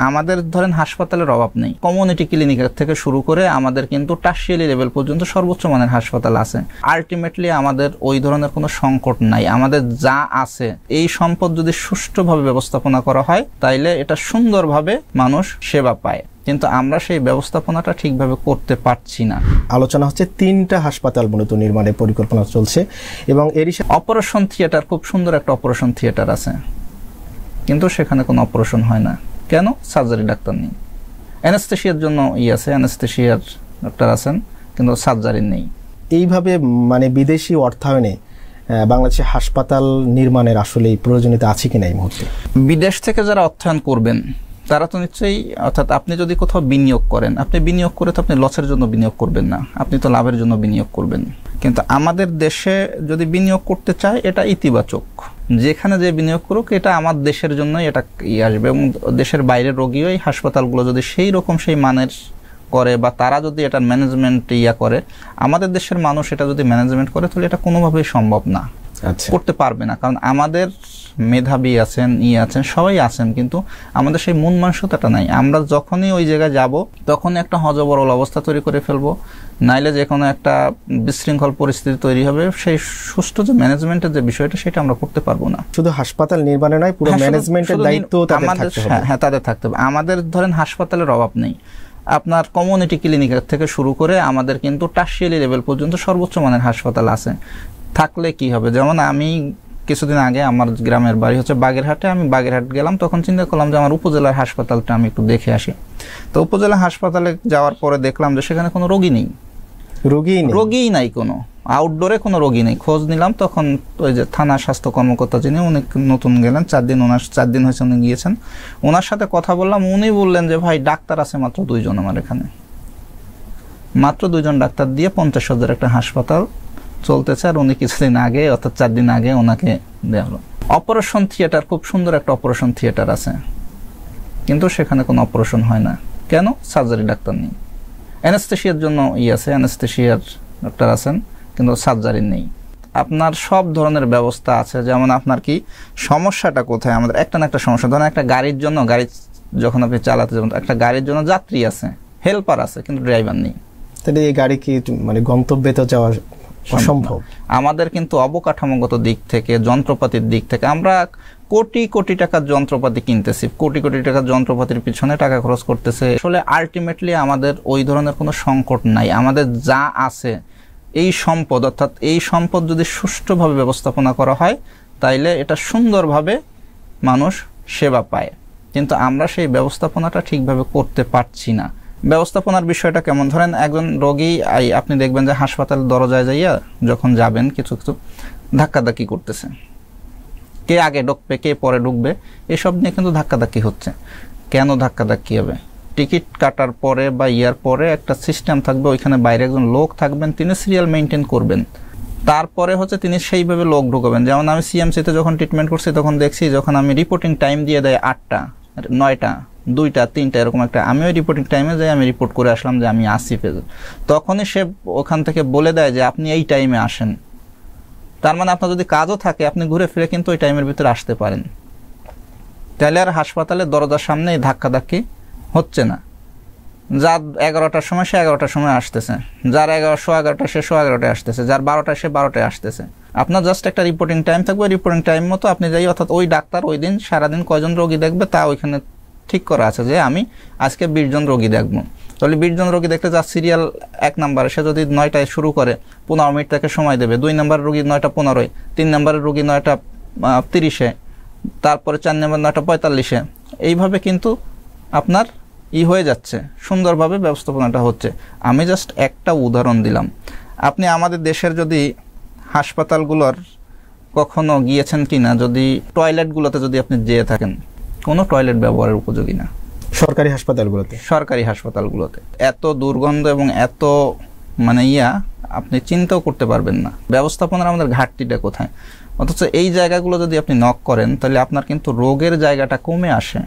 আমাদের ধরেন হাসপাতালের অভাব নেই, কমিউনিটি ক্লিনিক থেকে শুরু করে আমাদের কিন্তু টারশিয়ারি লেভেল পর্যন্ত সর্বোচ্চ মানের হাসপাতাল আছে। আলটিমেটলি আমাদের ওই ধরনের কোনো সংকট নাই। আমাদের যা আছে এই সম্পদ যদি সুষ্ঠুভাবে ব্যবস্থাপনা করা হয় তাইলে এটা সুন্দরভাবে মানুষ সেবা পায়, কিন্তু আমরা সেই ব্যবস্থাপনাটা ঠিকভাবে করতে পারছি না। আলোচনা হচ্ছে 3টা হাসপাতাল মূলত নির্মাণের পরিকল্পনা চলছে এবং এরই অপারেশন থিয়েটার, খুব সুন্দর একটা অপারেশন থিয়েটার আছে, কিন্তু সেখানে কোনো অপারেশন হয় না। কেন? সার্জারি ডাক্তার নেই। অ্যানেস্থেশিয়ার জন্য আছে, অ্যানেস্থেশিয়ার ডাক্তার আছেন, কিন্তু সার্জারি নেই। এইভাবে মানে বিদেশি অর্থায়নে বাংলাদেশে হাসপাতাল নির্মাণের আসলে প্রয়োজনীয়তা আছে কিনা এই মুহূর্তে? বিদেশ থেকে যারা অর্থায়ন করবেন তারা তো নিশ্চয়ই, অর্থাৎ আপনি যদি কোথাও বিনিয়োগ করেন, আপনি বিনিয়োগ করে তো আপনি লসের জন্য বিনিয়োগ করবেন না, আপনি তো লাভের জন্য বিনিয়োগ করবেন। কিন্তু আমাদের দেশে যদি বিনিয়োগ করতে চায় এটা ইতিবাচক, যেখানে যে বিনিয়োগ করুক এটা আমার দেশের জন্যই এটা আসবে। এবং দেশের বাইরের রোগীও এই হাসপাতালগুলো যদি সেই রকম সেই মানের করে বা তারা যদি এটা ম্যানেজমেন্ট করে, আমাদের দেশের মানুষ এটা যদি ম্যানেজমেন্ট করে তাহলে এটা কোনোভাবেই সম্ভব না, করতে পারবে না। কারণ আমাদের মেধাবী আছেন, আছেন, সবাই আছেন, কিন্তু আমাদের সেই মন মানসিকতাটা নাই। আমরা যখনই ওই জায়গায় যাব তখনই একটা হযবরল অবস্থা তৈরি করে ফেলবো, নাইলে যে কোনো একটা বিশৃঙ্খল পরিস্থিতি তৈরি হবে। সেই সুষ্ঠু যে ম্যানেজমেন্টের যে বিষয়টা সেটা আমরা করতে পারবো না। শুধু হাসপাতাল নির্মাণে নয়, পুরো ম্যানেজমেন্টের দায়িত্ব তাদের থাকতে হবে। আমাদের ধরেন হাসপাতালের অভাব নেই, আপনার কমিউনিটি ক্লিনিক থেকে শুরু করে আমাদের কিন্তু টারশিয়ারি লেভেল পর্যন্ত সর্বোচ্চ মানের হাসপাতাল আছে। থাকলে কি হবে, যেমন আমি কিছুদিন আগে আমার গ্রামের বাড়ি হচ্ছে বাগেরহাটে, আমি বাগেরহাট গেলাম, তখন চিন্তা করলাম যে আমার উপজেলার হাসপাতালটা আমি একটু দেখে আসি। তো উপজেলা হাসপাতালে যাওয়ার পরে দেখলাম যে সেখানে কোনো রোগী নেই, রোগীই নাই, কোনো আউটডোরে কোনো রোগী নেই। খোঁজ নিলাম, তখন ওই যে থানা স্বাস্থ্য কর্মকর্তা যিনি, উনি নতুন গেলেন, 4 দিন হয়েছে উনি গিয়েছেন। ওনার সাথে কথা বললাম, উনি বললেন যে ভাই ডাক্তার আছে মাত্র 2 জন আমার এখানে, মাত্র 2 জন ডাক্তার দিয়ে 50,000 একটা হাসপাতাল চলতেছে। আর উনি কিছুদিন আগে, অর্থাৎ 4 দিন আগে ওনাকে দেওয়া হলো। অপারেশন থিয়েটার, খুব সুন্দর একটা অপারেশন থিয়েটার আছে, কিন্তু সেখানে কোনো অপারেশন হয় না। কেন? সার্জারি ডাক্তার নেই। অ্যানেস্থেশিয়ার জন্য আছে, অ্যানেস্থেশিয়ার ডাক্তার আছেন, কিন্তু সার্জারি নেই। আপনার সব ধরনের ব্যবস্থা আছে। যেমন আপনার কি সমস্যাটা কোথায়? আমাদের একটা না একটা সমস্যা, ধরেন একটা গাড়ির জন্য, গাড়ি যখন আপনি চালাতে যাবেন, একটা গাড়ির জন্য যাত্রী আছে, হেল্পার আছে, কিন্তু ড্রাইভার নেই। তাহলে এই গাড়ি কি মানে গন্তব্যে তো যাওয়া অসম্ভব। আমাদের কিন্তু অবকাঠামোগত দিক থেকে, যন্ত্রপাতির দিক থেকে আমরা কোটি কোটি টাকার যন্ত্রপাতি কিনতেছি, কোটি কোটি টাকার যন্ত্রপাতির পিছনে টাকা খরচ করতেছে। আসলে আলটিমেটলি আমাদের ওই ধরনের কোনো সংকট নাই। আমাদের যা আছে এই সম্পদ, অর্থাৎ এই সম্পদ যদি সুষ্ঠুভাবে ব্যবস্থাপনা করা হয় তাইলে এটা সুন্দরভাবে মানুষ সেবা পায়, কিন্তু আমরা সেই ব্যবস্থাপনাটা ঠিকভাবে করতে পারছি না। ব্যবস্থাপনার বিষয়টা কেমন? ধরেন একজন রোগী, আপনি দেখবেন যে হাসপাতাল দরজায় যাইয়া যখন যাবেন কিছু কিছু ধাক্কাধাক্কি করতেছে, কে আগে ঢুকবে কে পরে ঢুকবে, এসব নিয়ে কিন্তু ধাক্কাধাক্কি হচ্ছে। কেন ধাক্কাধাক্কি হবে? টিকিট কাটার পরে বা ইয়ার পরে একটা সিস্টেম থাকবে, ওইখানে বাইরে একজন লোক থাকবেন, তিনি সিরিয়াল মেনটেন করবেন, তারপরে হচ্ছে তিনি সেইভাবে লোক ঢুকাবেন। যেমন আমি সিএমসিতে যখন ট্রিটমেন্ট করছি তখন দেখছি, যখন আমি রিপোর্টিং টাইম দিয়ে দেয় 8টা, 9টা, 2টা, 3টা এরকম একটা, আমি ওই রিপোর্টিং টাইমে যাই, আমি রিপোর্ট করে আসলাম যে আমি আসি ফেজে, তখনই সে ওখান থেকে বলে দেয় যে আপনি এই টাইমে আসেন। তার মানে আপনার যদি কাজও থাকে আপনি ঘুরে ফিরে কিন্তু ওই টাইমের ভিতরে আসতে পারেন। তাহলে আর হাসপাতালের দরজার সামনে ধাক্কাধাক্কি হচ্ছে না। যার 11টার সময় সে 11টার সময় আসতেছে, যার 11:11 সে 11:11 আসতেছে, যার 12টা সে 12টায় আসতেছে। আপনার জাস্ট একটা রিপোর্টিং টাইম থাকবে, রিপোর্টিং টাইম মতো আপনি যাই, অর্থাৎ ওই ডাক্তার ওই দিন সারাদিন কয়জন রোগী দেখবে তা ওইখানে ঠিক করা আছে যে আমি আজকে 20 জন রোগী দেখবো। তাহলে 20 জন রোগী দেখতে যার সিরিয়াল 1 নম্বরে, সে যদি 9টায় শুরু করে 15 মিনিট তাকে সময় দেবে। 2 নম্বরের রোগী 9:15, 3 নম্বরের রোগী 9:30, তারপরে 4 নম্বর 9:45। এইভাবে কিন্তু আপনার হয়ে যাচ্ছে, সুন্দরভাবে ব্যবস্থাপনাটা হচ্ছে। আমি জাস্ট একটা উদাহরণ দিলাম। আপনি আমাদের দেশের যদি হাসপাতালগুলোর কখনো গিয়েছেন কিনা, যদি টয়লেটগুলোতে যদি আপনি যেয়ে থাকেন, কোনো টয়লেট ব্যবহারের উপযোগী না সরকারি হাসপাতালগুলোতে। এত দুর্গন্ধ এবং এত মানে আপনি চিন্তাও করতে পারবেন না ব্যবস্থাপনার আমাদের ঘাটতিটা কোথায়। অথচ এই জায়গাগুলো যদি আপনি নক করেন তাহলে আপনার কিন্তু রোগের জায়গাটা কমে আসে।